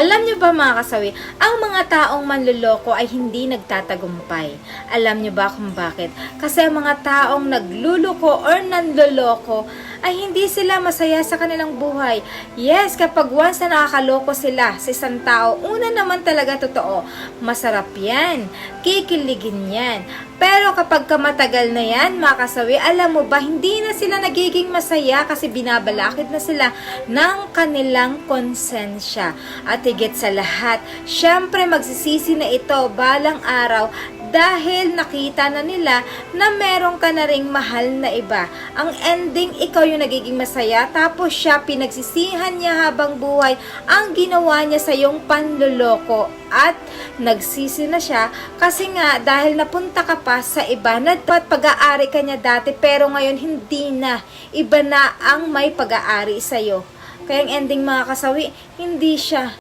Alam niyo ba mga kasawi, ang mga taong manloloko ay hindi nagtatagumpay. Alam niyo ba kung bakit? Kasi ang mga taong nagluloko or nanloloko ay hindi sila masaya sa kanilang buhay. Yes, kapag once na nakakaloko sila sa isang tao, una naman talaga totoo, masarap yan, kikiligin yan. Pero kapag matagal na yan, mga kasawi, alam mo ba, hindi na sila nagiging masaya kasi binabalakid na sila ng kanilang konsensya. At higit sa lahat, syempre magsisisi na ito balang araw dahil nakita na nila na meron ka na ring mahal na iba. Ang ending, ikaw yung nagiging masaya, tapos siya, pinagsisihan niya habang buhay ang ginawa niya sa iyong panloloko. At nagsisi na siya kasi nga dahil napunta ka pa sa iba na dapat pag-aari ka niya dati pero ngayon hindi na. Iba na ang may pag-aari sa'yo. Kaya ang ending mga kasawi, hindi siya